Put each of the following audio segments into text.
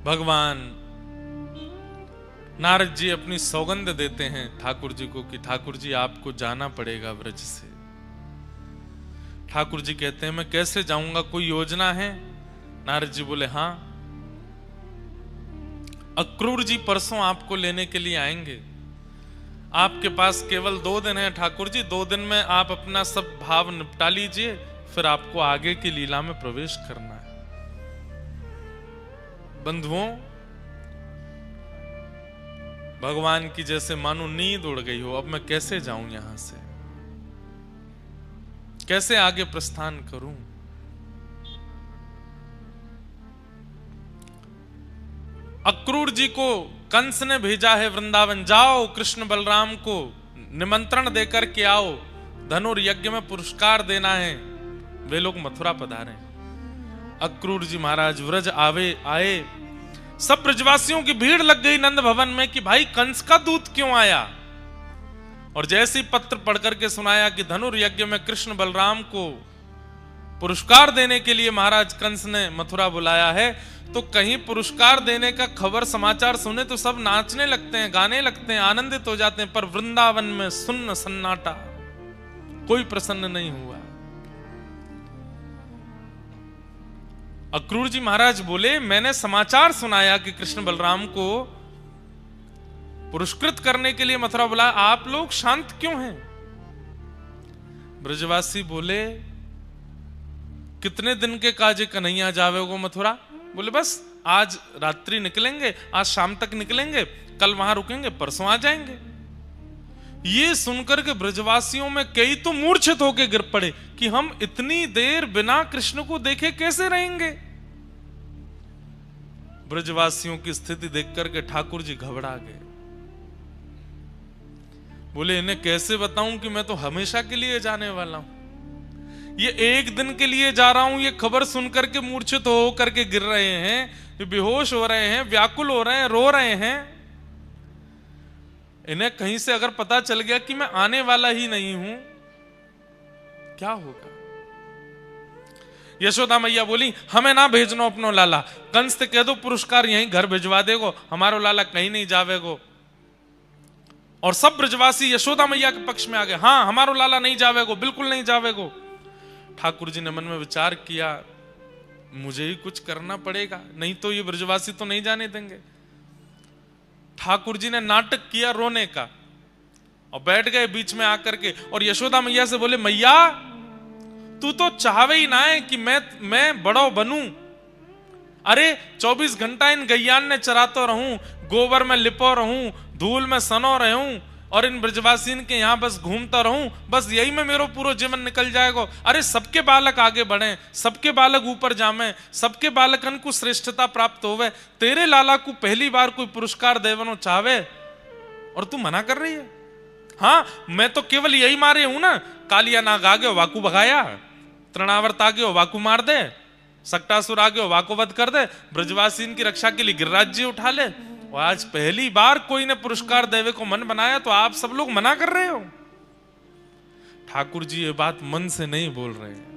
भगवान नारद जी अपनी सौगंध देते हैं ठाकुर जी को कि ठाकुर जी आपको जाना पड़ेगा व्रज से। ठाकुर जी कहते हैं मैं कैसे जाऊंगा, कोई योजना है? नारद जी बोले हाँ, अक्रूर जी परसों आपको लेने के लिए आएंगे। आपके पास केवल 2 दिन है ठाकुर जी, 2 दिन में आप अपना सब भाव निपटा लीजिए, फिर आपको आगे की लीला में प्रवेश करना है। बंधुओं, भगवान की जैसे मानो नींद उड़ गई हो, अब मैं कैसे जाऊं यहां से, कैसे आगे प्रस्थान करूं? अक्रूर जी को कंस ने भेजा है वृंदावन, जाओ कृष्ण बलराम को निमंत्रण देकर के आओ, धनुर्यज्ञ में पुरस्कार देना है। वे लोग मथुरा पधारे। अक्रूर जी महाराज व्रज आए, सब ब्रजवासियों की भीड़ लग गई नंद भवन में कि भाई कंस का दूत क्यों आया। और जैसे ही पत्र पढ़कर के सुनाया कि धनुर्यज्ञ में कृष्ण बलराम को पुरस्कार देने के लिए महाराज कंस ने मथुरा बुलाया है, तो कहीं पुरस्कार देने का खबर समाचार सुने तो सब नाचने लगते हैं, गाने लगते हैं, आनंदित हो जाते हैं। पर वृंदावन में सुन्न सन्नाटा, कोई प्रसन्न नहीं हुआ। अक्रूर जी महाराज बोले मैंने समाचार सुनाया कि कृष्ण बलराम को पुरस्कृत करने के लिए मथुरा बुलाया, आप लोग शांत क्यों हैं? ब्रजवासी बोले कितने दिन के काजे कन्हैया जावेगो मथुरा? बोले बस आज रात्रि निकलेंगे, आज शाम तक निकलेंगे, कल वहां रुकेंगे, परसों आ जाएंगे। ये सुनकर के ब्रजवासियों में कई तो मूर्छित होकर गिर पड़े कि हम इतनी देर बिना कृष्ण को देखे कैसे रहेंगे। ब्रजवासियों की स्थिति देखकर के ठाकुर जी घबरा गए। बोले इन्हें कैसे बताऊं कि मैं तो हमेशा के लिए जाने वाला हूं, ये एक दिन के लिए जा रहा हूं। ये खबर सुनकर के मूर्छित हो करके गिर रहे हैं, ये बेहोश हो रहे हैं, व्याकुल हो रहे हैं, रो रहे हैं। इन्हें कहीं से अगर पता चल गया कि मैं आने वाला ही नहीं हूं, क्या होगा? यशोदा मैया बोली हमें ना भेजनो अपनो लाला, कंस से कह दो पुरस्कार यहीं घर भिजवा देगो, हमारो लाला कहीं नहीं जावेगो। और सब ब्रजवासी यशोदा मैया के पक्ष में आ गए, हाँ हमारो लाला नहीं जावेगो, बिल्कुल नहीं जावेगो। ठाकुर जी ने मन में विचार किया मुझे ही कुछ करना पड़ेगा, नहीं तो ये ब्रजवासी तो नहीं जाने देंगे। ठाकुर जी ने नाटक किया रोने का और बैठ गए बीच में आकर के और यशोदा मैया से बोले मैया तू तो चाहवे ही ना है कि मैं बड़ो बनूं। अरे 24 घंटा इन गैयान ने चरातो रहूं, गोबर में लिपो रहूं, धूल में सनो रहूं और इन ब्रजवासीन के यहां बस घूमता रहूं, बस यही में मेरो पूरा जीवन निकल जाएगा। अरे सबके बालक आगे बढ़े, सबके बालक ऊपर जामे, सबके बालकन को श्रेष्ठता प्राप्त होवे, तेरे लाला को पहली बार कोई पुरस्कार देवनो चाहे और तू मना कर रही है। हाँ मैं तो केवल यही मारे हूं ना, कालिया नाग आ गयो वाकू भगाया, तृणावर्त आ गयो वाकू मार दे, सक्टासुर आ गयो वाकू वध कर दे, ब्रजवासीन की रक्षा के लिए गिरिराज जी उठा ले। और आज पहली बार कोई ने पुरस्कार देवे को मन बनाया तो आप सब लोग मना कर रहे हो। ठाकुर जी ये बात मन से नहीं बोल रहे हैं।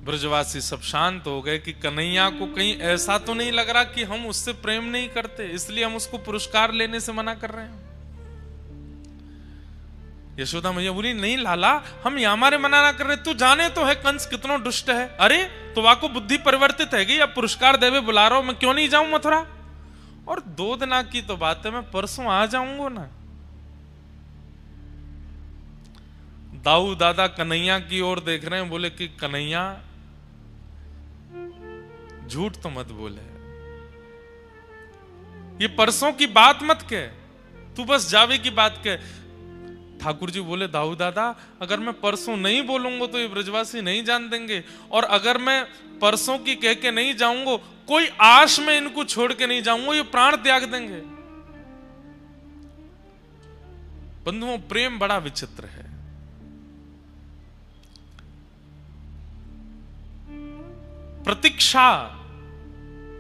ब्रजवासी सब शांत हो गए कि कन्हैया को कहीं ऐसा तो नहीं लग रहा कि हम उससे प्रेम नहीं करते, इसलिए हम उसको पुरस्कार लेने से मना कर रहे हैं। यशोदा मैया बोली नहीं लाला हम यहां हमारे मना ना कर रहे, तू जाने तो है कंस कितना दुष्ट है। अरे तो वाको बुद्धि परिवर्तित है अब पुरस्कार देवे बुला रहा हूं, मैं क्यों नहीं जाऊं मथुरा? और 2 दिन की तो बात है, मैं परसों आ जाऊंगा ना। दाऊ दादा कन्हैया की ओर देख रहे हैं, बोले कि कन्हैया झूठ तो मत बोले, ये परसों की बात मत कह, तू बस जावे की बात कह। ठाकुर जी बोले दाऊ दादा अगर मैं परसों नहीं बोलूंगा तो ये ब्रजवासी नहीं जान देंगे, और अगर मैं परसों की कह के नहीं जाऊंगा कोई आश में इनको छोड़ के नहीं जाऊंगा, ये प्राण त्याग देंगे। बंधुओं प्रेम बड़ा विचित्र है। प्रतीक्षा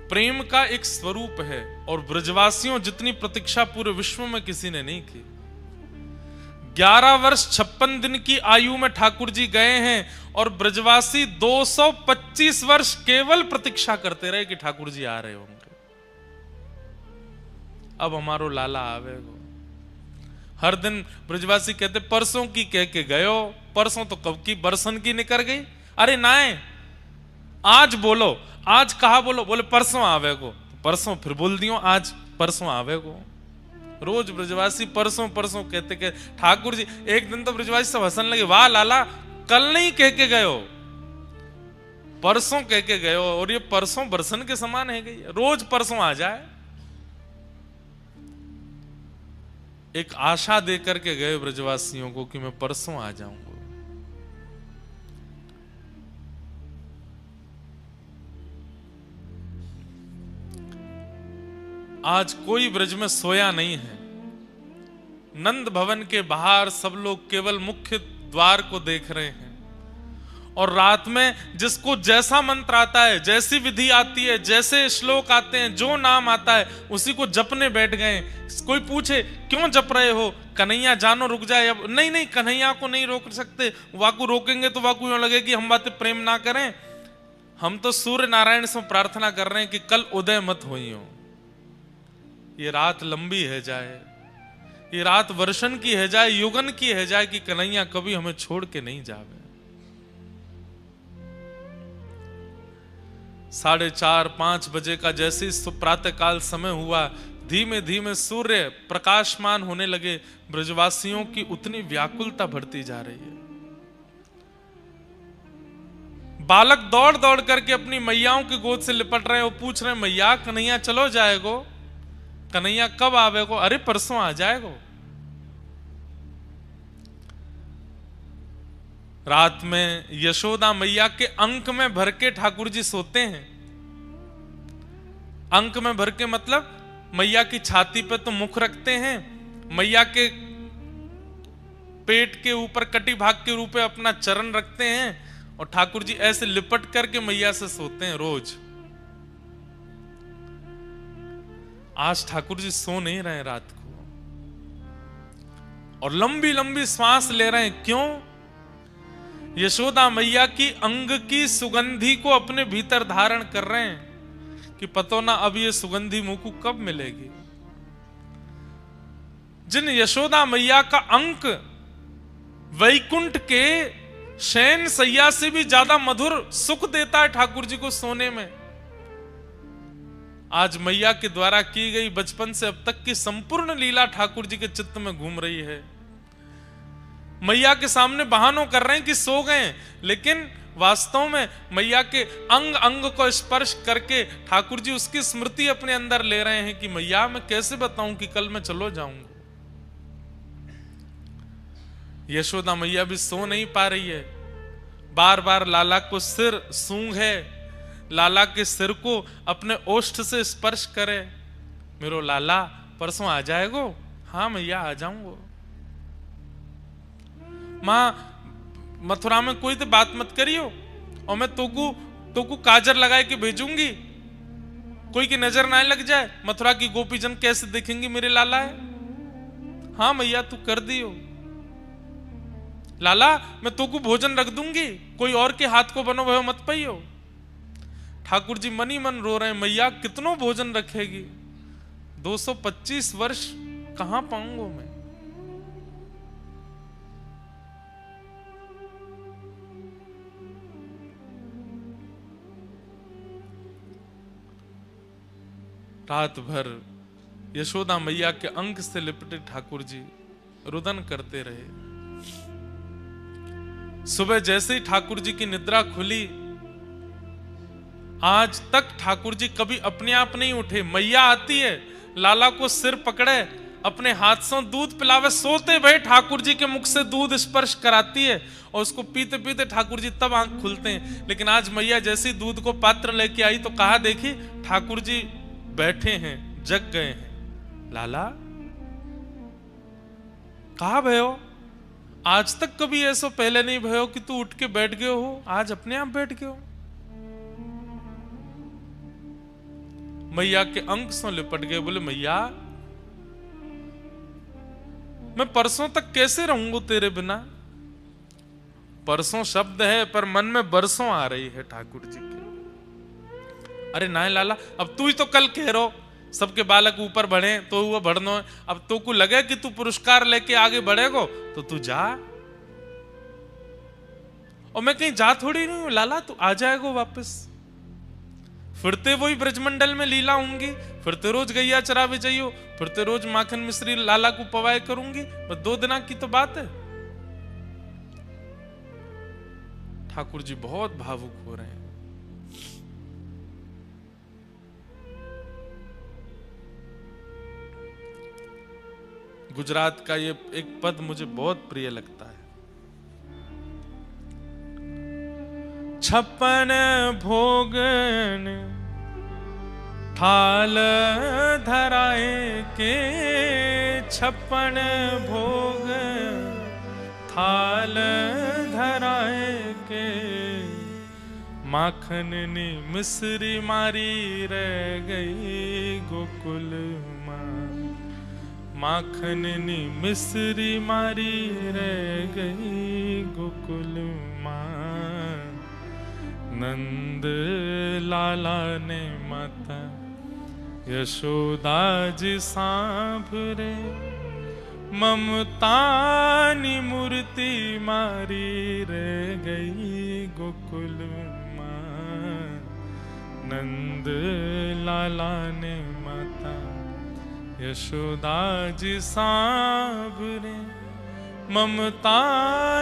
प्रेम का एक स्वरूप है और ब्रजवासियों जितनी प्रतीक्षा पूरे विश्व में किसी ने नहीं की। 11 वर्ष 56 दिन की आयु में ठाकुर जी गए हैं और ब्रजवासी 225 वर्ष केवल प्रतीक्षा करते रहे कि ठाकुर जी आ रहे होंगे, अब हमारो लाला आवेगो। हर दिन ब्रजवासी कहते परसों की कह के गयो, परसों तो कब की बरसन की निकल गई। अरे नाए, आज बोलो, आज कहा बोलो, बोले परसों आवेगो, परसों फिर बोल दियो आज परसों आवेगो। रोज ब्रजवासी परसों परसों कहते के ठाकुर जी। एक दिन तो ब्रजवासी सब हंसने लगे, वाह लाला कल नहीं कह के गयो, परसों कह के गयो, और ये परसों बरसन के समान है गई, रोज परसों आ जाए। एक आशा दे करके गए ब्रजवासियों को कि मैं परसों आ जाऊंगा। आज कोई ब्रज में सोया नहीं है। नंद भवन के बाहर सब लोग केवल मुख्य द्वार को देख रहे हैं, और रात में जिसको जैसा मंत्र आता है, जैसी विधि आती है, जैसे श्लोक आते हैं, जो नाम आता है उसी को जपने बैठ गए। कोई पूछे क्यों जप रहे हो, कन्हैया जानो रुक जाए, अब नहीं नहीं कन्हैया को नहीं रोक सकते, वाकु रोकेंगे तो वाकु यूं लगे कि हम बातें प्रेम ना करें। हम तो सूर्य नारायण से प्रार्थना कर रहे हैं कि कल उदय मत होई हो, ये रात लंबी है जाए, ये रात वर्षन की है जाए, युगन की है जाए, कि कन्हैया कभी हमें छोड़ के नहीं जावे। 4:30-5 बजे का जैसे ही प्रातः काल समय हुआ, धीमे धीमे सूर्य प्रकाशमान होने लगे। ब्रजवासियों की उतनी व्याकुलता बढ़ती जा रही है। बालक दौड़ दौड़ करके अपनी मैयाओं की गोद से लिपट रहे हैं, वो पूछ रहे हैं मैया कन्हैया चलो जाएगो, कन्हैया कब आवेगो, अरे परसों आ जाएगो। रात में यशोदा मैया के अंक में भर के ठाकुर जी सोते हैं। अंक में भर के मतलब मैया की छाती पे तो मुख रखते हैं, मैया के पेट के ऊपर कटी भाग के रूप में अपना चरण रखते हैं, और ठाकुर जी ऐसे लिपट करके मैया से सोते हैं रोज। आज ठाकुर जी सो नहीं रहे रात को, और लंबी लंबी सांस ले रहे हैं। क्यों? यशोदा मैया की अंग की सुगंधी को अपने भीतर धारण कर रहे हैं कि पतो ना अब ये सुगंधी मुंह को कब मिलेगी। जिन यशोदा मैया का अंक वैकुंठ के शयन सैया से भी ज्यादा मधुर सुख देता है ठाकुर जी को सोने में, आज मैया के द्वारा की गई बचपन से अब तक की संपूर्ण लीला ठाकुर जी के चित्त में घूम रही है। मैया के सामने बहानों कर रहे हैं कि सो गए, लेकिन वास्तव में मैया के अंग अंग को स्पर्श करके ठाकुर जी उसकी स्मृति अपने अंदर ले रहे हैं कि मैया मैं कैसे बताऊं कि कल मैं चलो जाऊंगा। यशोदा मैया भी सो नहीं पा रही है, बार बार लाला को सिर सूंघे, लाला के सिर को अपने ओष्ठ से स्पर्श करे। मेरो लाला परसों आ जाएगो? हाँ मैया आ जाऊंगो। मां मथुरा में कोई तो बात मत करियो, और मैं तोकू काजर लगाए के भेजूंगी, कोई की नजर ना लग जाए, मथुरा की गोपीजन कैसे देखेंगे मेरे लाला है। हाँ मैया तू कर दियो। लाला मैं तोकू भोजन रख दूंगी, कोई और के हाथ को बनो भयो मत पाइयो। ठाकुर जी मन ही मन रो रहे हैं, मैया कितनों भोजन रखेगी, 225 वर्ष कहां पाऊंगा मैं। रात भर यशोदा मैया के अंक से लिपटे ठाकुर जी रुदन करते रहे। सुबह जैसे ही ठाकुर जी की निद्रा खुली, आज तक ठाकुर जी कभी अपने आप नहीं उठे। मैया आती है, लाला को सिर पकड़े, अपने हाथ से दूध पिलावे, सोते भय ठाकुर जी के मुख से दूध स्पर्श कराती है, और उसको पीते पीते ठाकुर जी तब आंख खुलते हैं। लेकिन आज मैया जैसी दूध को पात्र लेके आई तो कहा देखी ठाकुर जी बैठे हैं, जग गए हैं। लाला कहा भयो? आज तक कभी ऐसा पहले नहीं भयो कि तू उठ के बैठ गए हो, आज अपने आप बैठ गए हो। मैया के अंक से लिपट गए, बोले मैया मैं परसों तक कैसे रहूंगा तेरे बिना, परसों शब्द है पर मन में बरसों आ रही है ठाकुर जी के। अरे नाय लाला, अब तू ही तो कल कह रहो सबके बालक ऊपर बढ़े तो वो बढ़नो है। अब तो को लगे कि तू पुरस्कार लेके आगे बढ़ेगो तो तू जा, और मैं कहीं जा थोड़ी नहीं हूं लाला, तू आ जाएगो वापस। फिरते वही ब्रजमंडल में लीला होंगी, फिरते रोज गैया चरावे जाइयो, फिरते रोज माखन मिश्री लाला को पवाए करूंगी, बस 2 दिन की तो बात है। ठाकुर जी बहुत भावुक हो रहे हैं। गुजरात का ये एक पद मुझे बहुत प्रिय लगता है। 56 भोगन थाल धराए के, 56 भोग थाल धराए के, माखन ने मिश्री मारी रह गई गोकुल माँ, माखन ने मिश्री मारी रह गई गोकुल माँ। नंद लाला ने माता यशोदा जी सांभरे, ममता नी मूर्ति मारी रह गई गोकुल माँ। नंद लाला ने माता यशोदा जी सांभरे, ममता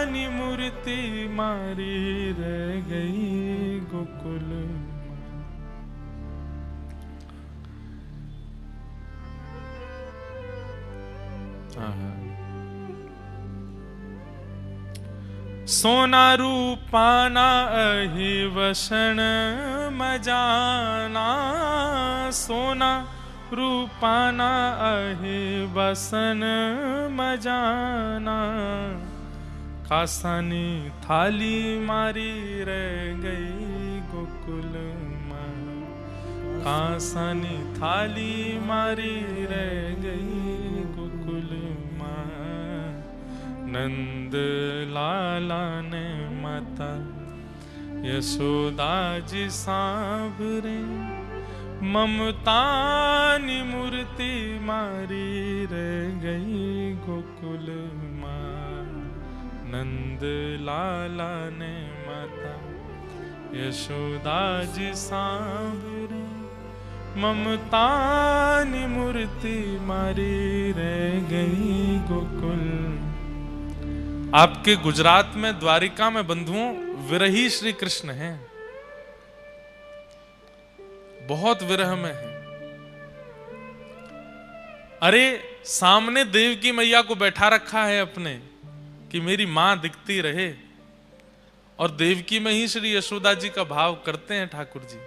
नी मूर्ति मारी रह गई गोकुल माँ। सोना रूपाना अहि वसन मजाना, सोना रूपाना अहि वसन मजाना, कासानी थाली मारी रह गई गोकुल माँ, कासानी थाली मारी रह गई गोकुल माँ। नंद लाला ने माता यशोदा जी सांभरे, ममता नी मूर्ति मारी रह गई गोकुल माँ। नंद लाला ने माता यशोदा जी सांभरे, ममता नी मूर्ति मारी रह गई गोकुल। आपके गुजरात में द्वारिका में बंधुओं विरही श्री कृष्ण हैं, बहुत विरह में है। अरे सामने देवकी मैया को बैठा रखा है अपने कि मेरी मां दिखती रहे, और देवकी में ही श्री यशोदा जी का भाव करते हैं ठाकुर जी।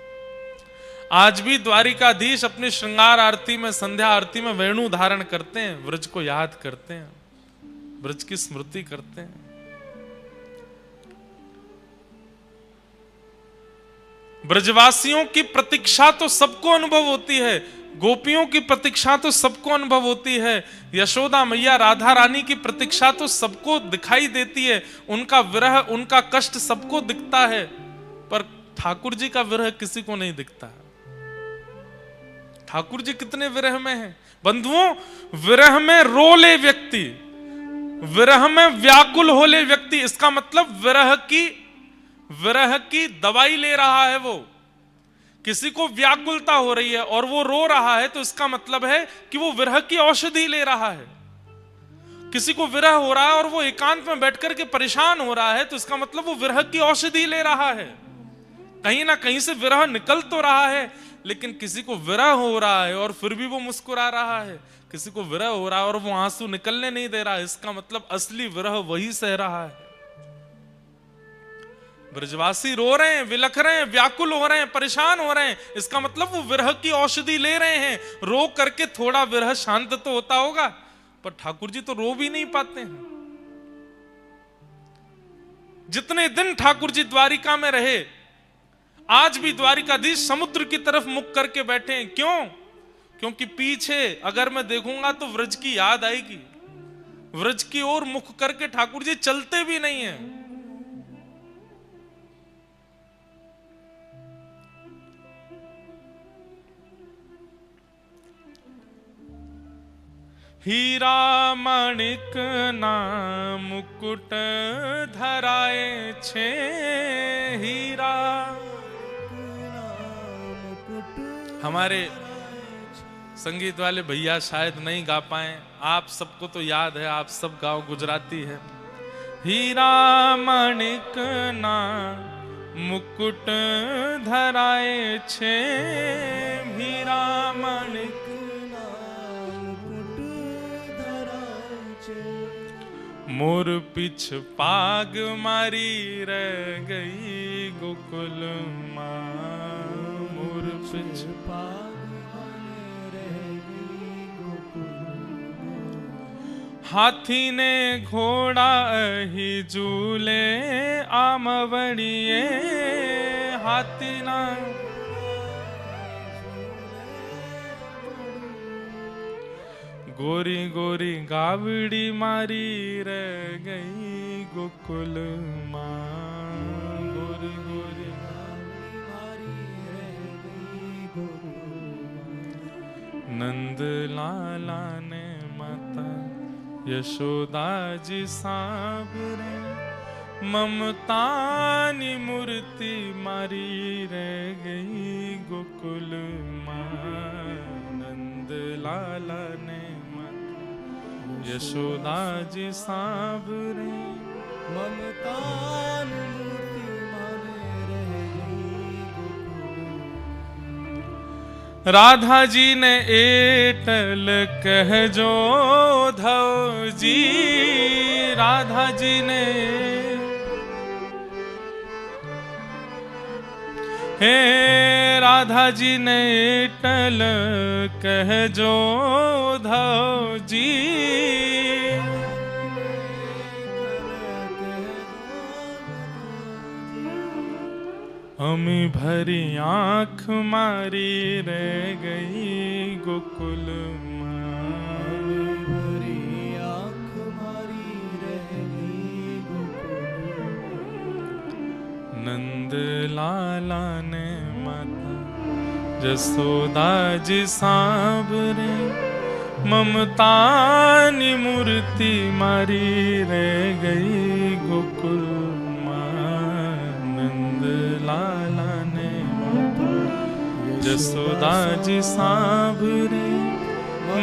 आज भी द्वारिकाधीश अपनी श्रृंगार आरती में, संध्या आरती में वेणु धारण करते हैं, ब्रज को याद करते हैं, ब्रज की स्मृति करते हैं। ब्रजवासियों की प्रतीक्षा तो सबको अनुभव होती है, गोपियों की प्रतीक्षा तो सबको अनुभव होती है, यशोदा मैया राधा रानी की प्रतीक्षा तो सबको दिखाई देती है, उनका विरह उनका कष्ट सबको दिखता है, पर ठाकुर जी का विरह किसी को नहीं दिखता। ठाकुर जी कितने विरह में हैं बंधुओं। विरह में रो ले व्यक्ति, विरह में व्याकुल हो ले व्यक्ति, इसका मतलब विरह की दवाई ले रहा है। वो किसी को व्याकुलता हो रही है और वो रो रहा है, तो इसका मतलब है कि वो विरह की औषधि ले रहा है। किसी को विरह हो रहा है और वो एकांत में बैठकर के परेशान हो रहा है, तो इसका मतलब वो विरह की औषधि ले रहा है। कहीं ना कहीं से विरह निकल तो रहा है, लेकिन किसी को विरह हो रहा है और फिर भी वो मुस्कुरा रहा है, किसी को विरह हो रहा है और वो आंसू निकलने नहीं दे रहा है, इसका मतलब असली विरह वही सह रहा है। ब्रजवासी रो रहे हैं, विलख रहे हैं, व्याकुल हो रहे हैं, परेशान हो रहे हैं, इसका मतलब वो विरह की औषधि ले रहे हैं। रो करके थोड़ा विरह शांत तो होता होगा, पर ठाकुर जी तो रो भी नहीं पाते हैं। जितने दिन ठाकुर जी द्वारिका में रहे, आज भी द्वारिकाधीश समुद्र की तरफ मुख करके बैठे हैं। क्यों? क्योंकि पीछे अगर मैं देखूंगा तो व्रज की याद आएगी। व्रज की ओर मुख करके ठाकुर जी चलते भी नहीं है। हीरा माणिक ना मुकुट धराए छे, हीरा। हमारे संगीत वाले भैया शायद नहीं गा पाए, आप सबको तो याद है, आप सब गाओ, गुजराती है। हीरा माणिक ना मुकुट धराए छे, हीरा माणिक ना मुकुट धराए छे। मोर पीछ पाग मारी रह गई गोकुल मां, मोर पीछ पाग हाथी ने घोड़ा ही झूले आमवड़िए, हाथी ना गोरी गोरी गावड़ी मारी रह गई गोकुल मां, गोरी गोरी गावड़ी मारी रह गई गोकुल मां। नंद लाला ने माता यशोदा जी सांवरे, ममतानी मूर्ति मारी रह गई गोकुल मां। नंद लाला ने माता यशोदा जी सांवरे, ममतानी मूर्ति मारी रह गई गोकुल। राधा जी ने एटल कह जो धव जी, राधा जी ने हे राधा जी ने एटल कह जो धव जी, हमी भरी आंख मारी रह गई गोकुल मां, भरी आंख मारी रह गई गोकुल। नंद लाला ने माता जसोदा जी सांवरे, ममतानी मूर्ति मारी रह गई गोकुल मां। नंद लाला ने माता जसोदा जी सांवरे,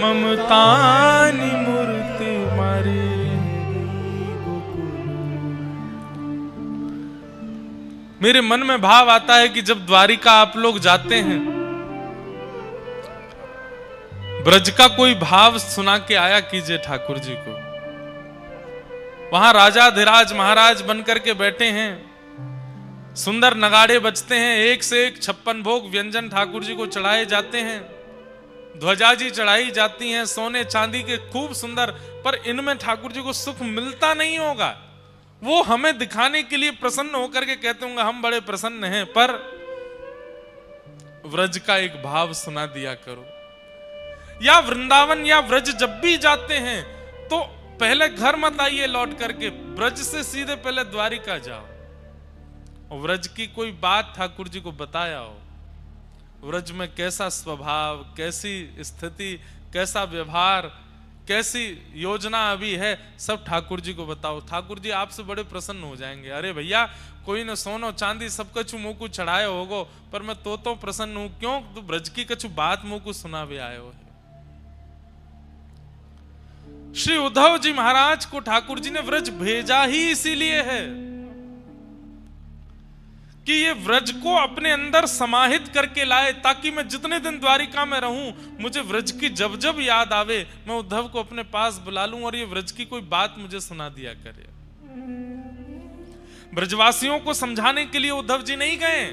ममतानी मूर्ति मारी गई गोकुल। मेरे मन में भाव आता है कि जब द्वारिका आप लोग जाते हैं, ब्रज का कोई भाव सुना के आया कीजिए ठाकुर जी को। वहां राजाधिराज महाराज बनकर के बैठे हैं, सुंदर नगाड़े बजते हैं, एक से एक 56 भोग व्यंजन ठाकुर जी को चढ़ाए जाते हैं, ध्वजा जी चढ़ाई जाती हैं सोने चांदी के खूब सुंदर। पर इनमें ठाकुर जी को सुख मिलता नहीं होगा। वो हमें दिखाने के लिए प्रसन्न होकर के कहते होंगे हम बड़े प्रसन्न हैं, पर व्रज का एक भाव सुना दिया करो। या वृंदावन या व्रज जब भी जाते हैं तो पहले घर मत आइए लौट करके, ब्रज से सीधे पहले द्वारिका जाओ और व्रज की कोई बात ठाकुर जी को बताया हो। व्रज में कैसा स्वभाव, कैसी स्थिति, कैसा व्यवहार, कैसी योजना अभी है, सब ठाकुर जी को बताओ। ठाकुर जी आपसे बड़े प्रसन्न हो जाएंगे। अरे भैया कोई न सोनो चांदी सब कछु मुंह को चढ़ाए होगो, पर मैं तो प्रसन्न हूं। क्यों? तो ब्रज की कछु बात मुंह को सुना भी आए हो। श्री उद्धव जी महाराज को ठाकुर जी ने व्रज भेजा ही इसीलिए है कि ये व्रज को अपने अंदर समाहित करके लाए, ताकि मैं जितने दिन द्वारिका में रहूं, मुझे व्रज की जब जब याद आवे मैं उद्धव को अपने पास बुला लूं और ये व्रज की कोई बात मुझे सुना दिया करे। ब्रजवासियों को समझाने के लिए उद्धव जी नहीं गए,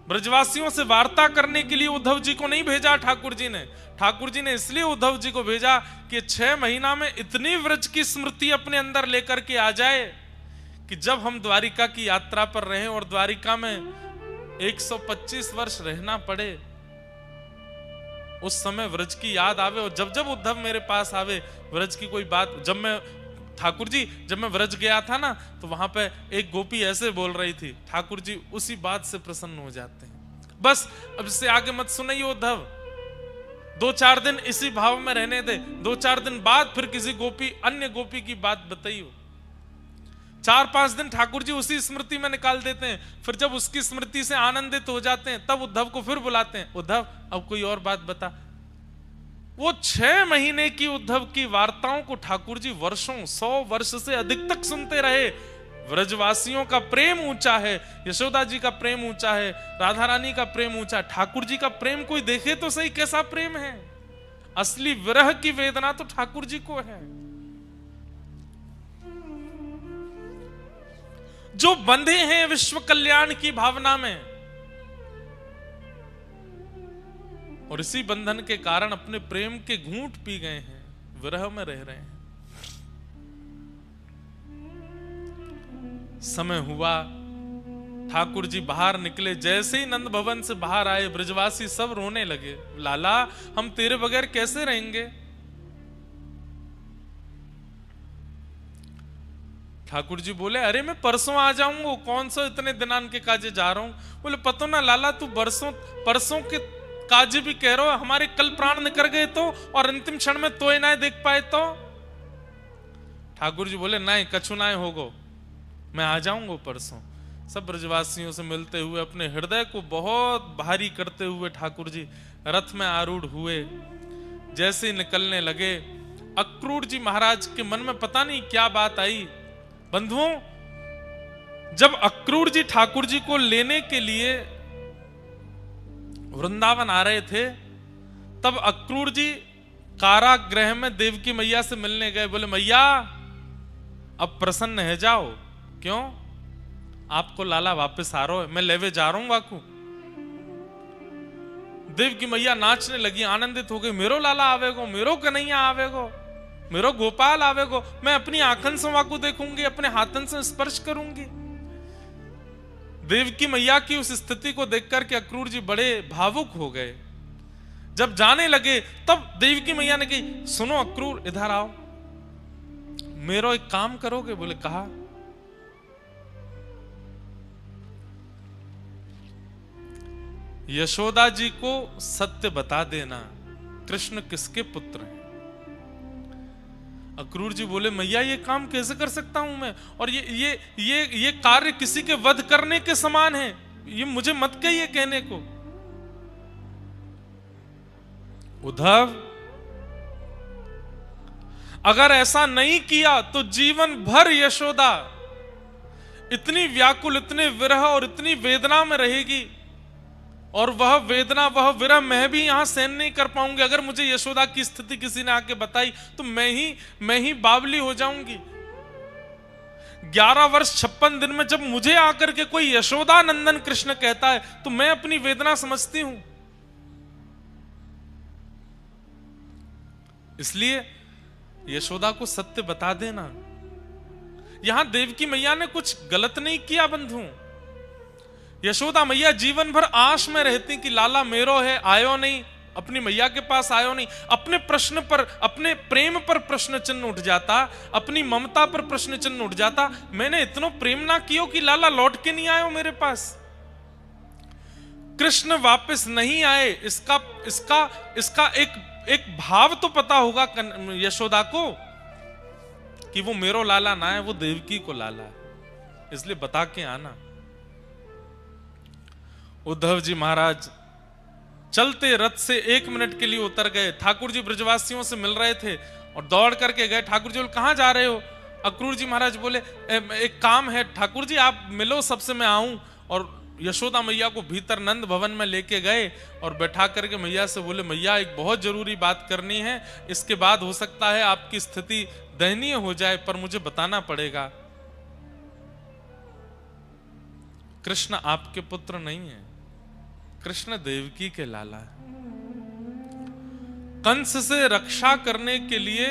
ब्रजवासियों से वार्ता करने के लिए उद्धव जी को नहीं भेजा ठाकुर जी ने। ठाकुर जी ने इसलिए उद्धव जी को भेजा कि 6 महीना में इतनी व्रज की स्मृति अपने अंदर लेकर के आ जाए कि जब हम द्वारिका की यात्रा पर रहें और द्वारिका में 125 वर्ष रहना पड़े, उस समय व्रज की याद आवे। और जब जब उद्धव मेरे पास आवे व्रज की कोई बात, जब मैं ठाकुर जी जब मैं व्रज गया था ना, तो वहां पे एक गोपी ऐसे बोल रही थी, ठाकुर जी उसी बात से प्रसन्न हो जाते हैं। बस अब इससे आगे मत सुनाइए उद्धव, 2-4 दिन इसी भाव में रहने दे, 2-4 दिन बाद फिर किसी गोपी अन्य गोपी की बात बताइयो। 4-5 दिन ठाकुर जी उसी स्मृति में निकाल देते हैं, फिर जब उसकी स्मृति से आनंदित हो जाते हैं तब उद्धव को फिर बुलाते हैं, उद्धव अब कोई और बात बता। वो 6 महीने की उद्धव की वार्ताओं को ठाकुर जी वर्षों 100 वर्ष से अधिक तक सुनते रहे। व्रजवासियों का प्रेम ऊंचा है, यशोदा जी का प्रेम ऊंचा है, राधा रानी का प्रेम ऊंचा, ठाकुर जी का प्रेम कोई देखे तो सही कैसा प्रेम है। असली विरह की वेदना तो ठाकुर जी को है। जो बंधे हैं विश्व कल्याण की भावना में और इसी बंधन के कारण अपने प्रेम के घूंट पी गए हैं, विरह में रह रहे हैं। समय हुआ, ठाकुर जी बाहर निकले, जैसे ही नंद भवन से बाहर आए ब्रजवासी सब रोने लगे, लाला हम तेरे बगैर कैसे रहेंगे। ठाकुर जी बोले अरे मैं परसों आ जाऊंगा, कौन सा इतने दिनान के काजे जा रहा हूं। बोले पतो ना लाला तू परसों के काजे भी कह रहा हो, हमारे कल प्राण निकल गए तो और अंतिम क्षण में तोय ना देख पाए तो। ठाकुर जी बोले नहीं कछु ना होगो, मैं आ जाऊंगा परसों। सब ब्रजवासियों से मिलते हुए अपने हृदय को बहुत भारी करते हुए ठाकुर जी रथ में आरूढ़ हुए। जैसे निकलने लगे अक्रूर जी महाराज के मन में पता नहीं क्या बात आई। बंधुओं, जब अक्रूर जी ठाकुर जी को लेने के लिए वृंदावन आ रहे थे तब अक्रूर जी कारागृह में देवकी मैया से मिलने गए। बोले मैया अब प्रसन्न है जाओ। क्यों? आपको लाला वापस आ रहा है, मैं लेवे जा रहा हूं वाकू। देवकी मैया नाचने लगी, आनंदित हो गई, मेरो लाला आवेगो, मेरो कन्हैया आवेगो, मेरो गोपाल आवेगो, मैं अपनी आंखन से वाकू देखूंगी, अपने हाथन से स्पर्श करूंगी। देवकी मैया की उस स्थिति को देखकर के अक्रूर जी बड़े भावुक हो गए। जब जाने लगे तब देवकी मैया ने कही सुनो अक्रूर इधर आओ, मेरो एक काम करोगे? बोले कहा। यशोदा जी को सत्य बता देना, कृष्ण किसके पुत्र हैं। अक्रूर जी बोले मैया ये काम कैसे कर सकता हूं मैं, और ये कार्य किसी के वध करने के समान है, ये मुझे मत कहिए कहने को। उद्धव अगर ऐसा नहीं किया तो जीवन भर यशोदा इतनी व्याकुल, इतने विरह और इतनी वेदना में रहेगी, और वह वेदना वह विरह मैं भी यहां सहन नहीं कर पाऊंगी। अगर मुझे यशोदा की स्थिति किसी ने आके बताई तो मैं ही बावली हो जाऊंगी। 11 वर्ष 56 दिन में जब मुझे आकर के कोई यशोदा नंदन कृष्ण कहता है तो मैं अपनी वेदना समझती हूं। इसलिए यशोदा को सत्य बता देना। यहां देवकी मैया ने कुछ गलत नहीं किया बंधु। यशोदा मैया जीवन भर आश में रहती कि लाला मेरो है, आयो नहीं, अपनी मैया के पास आयो नहीं। अपने प्रश्न पर, अपने प्रेम पर प्रश्न चिन्ह उठ जाता, अपनी ममता पर प्रश्न चिन्ह उठ जाता। मैंने इतना प्रेम ना कियो कि लाला लौट के नहीं आयो मेरे पास। कृष्ण वापस नहीं आए, इसका एक भाव तो पता होगा यशोदा को कि वो मेरो लाला ना है, वो देवकी को लाला है, इसलिए बता के आना। उद्धव जी महाराज चलते रथ से 1 मिनट के लिए उतर गए। ठाकुर जी ब्रजवासियों से मिल रहे थे और दौड़ करके गए। ठाकुर जी बोले कहां जा रहे हो? अक्रूर जी महाराज बोले एक काम है ठाकुर जी, आप मिलो सबसे, मैं आऊं। और यशोदा मैया को भीतर नंद भवन में लेके गए और बैठा करके मैया से बोले मैया एक बहुत जरूरी बात करनी है, इसके बाद हो सकता है आपकी स्थिति दयनीय हो जाए, पर मुझे बताना पड़ेगा। कृष्ण आपके पुत्र नहीं है, कृष्ण देवकी के लाला है। कंस से रक्षा करने के लिए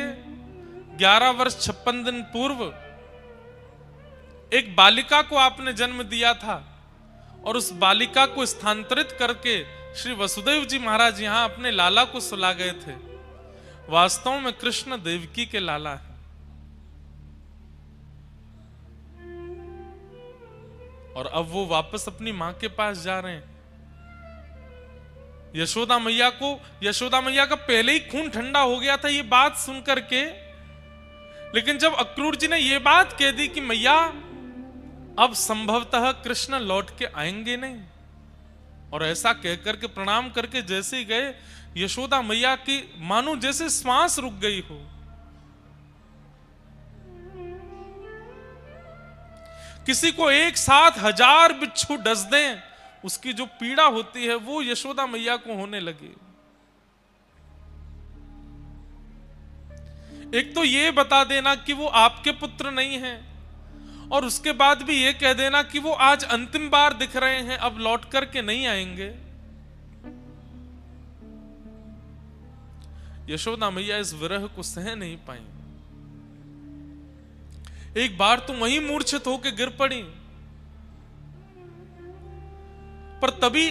11 वर्ष 56 दिन पूर्व एक बालिका को आपने जन्म दिया था, और उस बालिका को स्थानांतरित करके श्री वसुदेव जी महाराज यहां अपने लाला को सुला गए थे। वास्तव में कृष्ण देवकी के लाला है। और अब वो वापस अपनी मां के पास जा रहे हैं। यशोदा मैया का पहले ही खून ठंडा हो गया था ये बात सुनकर के। लेकिन जब अक्रूर जी ने ये बात कह दी कि मैया अब संभवतः कृष्ण लौट के आएंगे नहीं, और ऐसा कहकर के प्रणाम करके जैसे ही गए, यशोदा मैया की मानो जैसे श्वास रुक गई हो। किसी को एक साथ 1000 बिच्छू डस दें, उसकी जो पीड़ा होती है वो यशोदा मैया को होने लगी। एक तो ये बता देना कि वो आपके पुत्र नहीं है, और उसके बाद भी ये कह देना कि वो आज अंतिम बार दिख रहे हैं, अब लौट करके नहीं आएंगे। यशोदा मैया इस विरह को सह नहीं पाई। एक बार तो वहीं मूर्छित होकर गिर पड़ी, पर तभी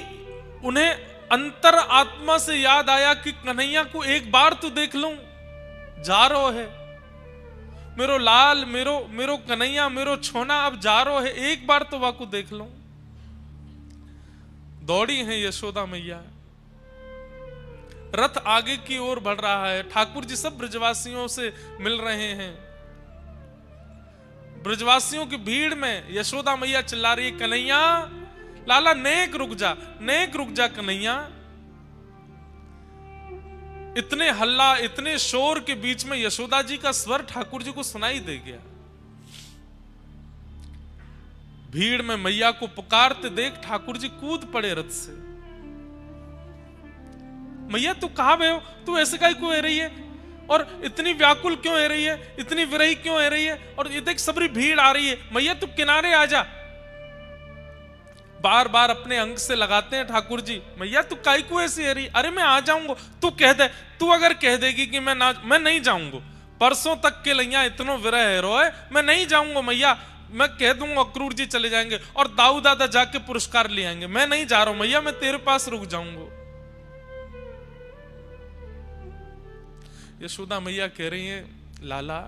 उन्हें अंतर आत्मा से याद आया कि कन्हैया को एक बार तो देख लूं, जा रो है मेरो लाल, मेरो कन्हैया, मेरो छोना अब जा रो है, एक बार तो वाकू देख लूं। दौड़ी है यशोदा मैया, रथ आगे की ओर बढ़ रहा है, ठाकुर जी सब ब्रजवासियों से मिल रहे हैं। ब्रजवासियों की भीड़ में यशोदा मैया चिल्ला रही है, कन्हैया लाला नेक रुक जा कन्हैया। इतने हल्ला, इतने शोर के बीच में यशोदा जी का स्वर ठाकुर जी को सुनाई दे गया। भीड़ में मैया को पुकारते देख ठाकुर जी कूद पड़े रथ से। मैया तू कहां गए हो, तू ऐसे काहे को हो रही है, और इतनी व्याकुल क्यों हो रही है, इतनी विरही क्यों हो रही है, और ये देख सबरी भीड़ आ रही है, मैया तू किनारे आ जा। बार बार अपने अंग से लगाते हैं ठाकुर जी, मैया तू काहे को ऐसी है रही, अरे मैं आ जाऊंगा, तू कह दे, तू अगर कह देगी कि मैं नहीं जाऊंगा, परसों तक के लैया इतनो विरह है रोए, मैं नहीं जाऊंगा मैया, मैं कह दूंगा अक्रूर जी चले जाएंगे और दाऊ दादा जाके पुरस्कार ले आएंगे, मैं नहीं जा रहा हूं मैया, मैं तेरे पास रुक जाऊंगा। यशोदा मैया कह रही है, लाला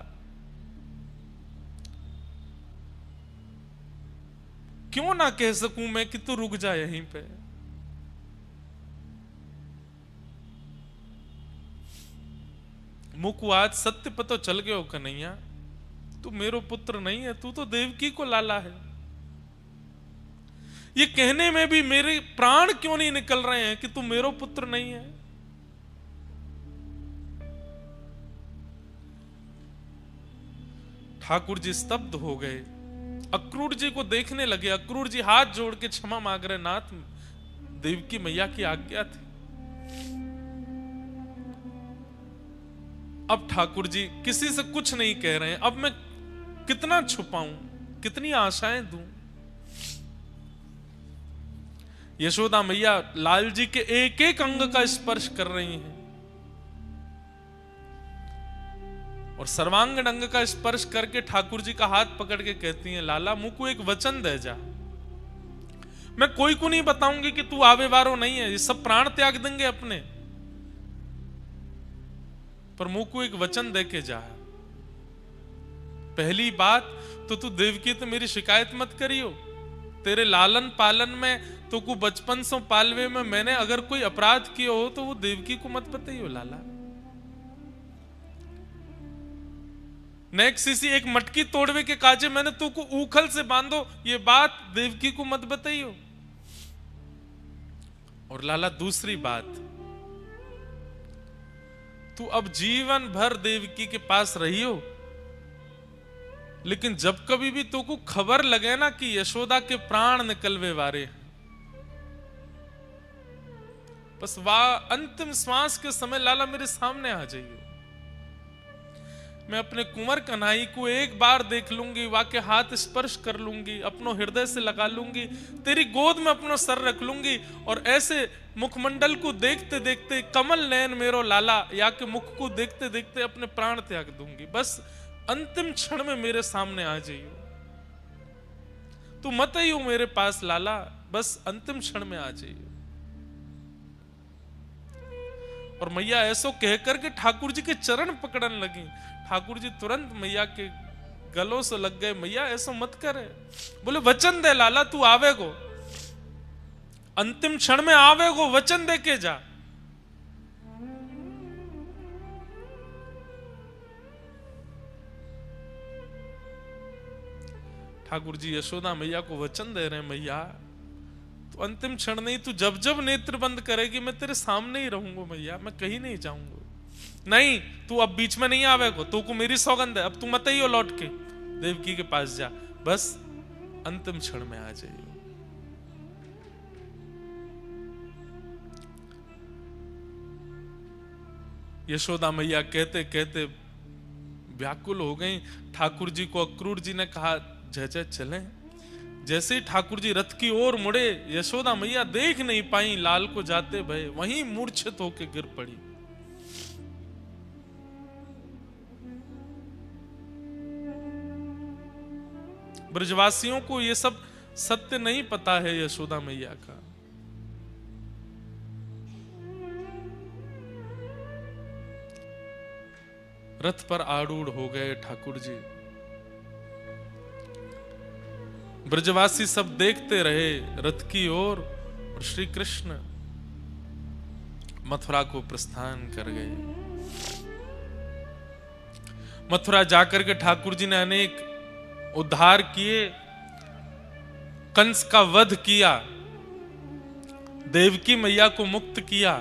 क्यों ना कह सकूं मैं कि तू रुक जा यहीं पे। मुकु आज सत्य पतो चल गयो कन्हैया, तू मेरो पुत्र नहीं है, तू तो देवकी को लाला है। ये कहने में भी मेरे प्राण क्यों नहीं निकल रहे हैं कि तू मेरो पुत्र नहीं है। ठाकुर जी स्तब्ध हो गए, अक्रूर जी को देखने लगे। अक्रूर जी हाथ जोड़ के क्षमा मांग रहे, नाथ देवकी मैया की आज्ञा थी। अब ठाकुर जी किसी से कुछ नहीं कह रहे हैं, अब मैं कितना छुपाऊं, कितनी आशाएं दूं। यशोदा मैया लाल जी के एक एक अंग का स्पर्श कर रही हैं और सर्वांगीण अंग का स्पर्श करके ठाकुर जी का हाथ पकड़ के कहती हैं, लाला मुझको एक वचन दे जा, मैं कोई को नहीं बताऊंगी कि तू आवे वारो नहीं है, ये सब प्राण त्याग देंगे अपने, पर मुझको एक वचन दे के जा। पहली बात तो तू देवकी तो मेरी शिकायत मत करियो, तेरे लालन पालन में तो को बचपन से पालवे में मैंने अगर कोई अपराध किया हो तो वो देवकी को मत बताइयो लाला। नेक्स्ट किसी एक मटकी तोड़वे के काजे मैंने तू को उखल से बांधो, ये बात देवकी को मत बताइयो। और लाला दूसरी बात, तू अब जीवन भर देवकी के पास रहियो, लेकिन जब कभी भी तू को खबर लगे ना कि यशोदा के प्राण निकलवे वारे, बस वाह अंतिम श्वास के समय लाला मेरे सामने आ जाइयो। मैं अपने कुंवर कन्हई को एक बार देख लूंगी, वाके हाथ स्पर्श कर लूंगी, अपनो हृदय से लगा लूंगी, तेरी गोद में अपनो सर रख लूंगी और ऐसे मुखमंडल को देखते देखते कमल नयन मेरो लाला या के मुख को देखते देखते अपने प्राण त्याग दूंगी। बस अंतिम क्षण में मेरे सामने आ जाइयो, तू मत आइयो मेरे पास लाला, बस अंतिम क्षण में आ जाइयो। और मैया ऐसो कहकर के ठाकुर जी के चरण पकड़न लगी। ठाकुर जी तुरंत मैया के गलों से लग गए, मैया ऐसा मत करे, बोले वचन दे लाला तू आवेगो। अंतिम क्षण में आवेगो, वचन देके जा। ठाकुर जी यशोदा मैया को वचन दे रहे हैं, मैया तो अंतिम क्षण नहीं, तू जब जब नेत्र बंद करेगी मैं तेरे सामने ही रहूंगा मैया, मैं कहीं नहीं जाऊंगा। नहीं, तू अब बीच में नहीं आवेगो, तू को मेरी सौगंध है, अब तू मत ही हो लौट के देवकी के पास जा, बस अंतिम क्षण में आ जाइयो। यशोदा मैया कहते कहते व्याकुल हो गई। ठाकुर जी को अक्रूर जी ने कहा जय जय चलें। जैसे ही ठाकुर जी रथ की ओर मुड़े, यशोदा मैया देख नहीं पाई लाल को जाते भय, वहीं मूर्छित होकर गिर पड़ी। ब्रजवासियों को ये सब सत्य नहीं पता है यशोदा मैया का। रथ पर आरूढ़ हो गए ठाकुर जी। ब्रजवासी सब देखते रहे रथ की ओर, और श्री कृष्ण मथुरा को प्रस्थान कर गए। मथुरा जाकर के ठाकुर जी ने अनेक उद्धार किए, कंस का वध किया, देवकी मैया को मुक्त किया।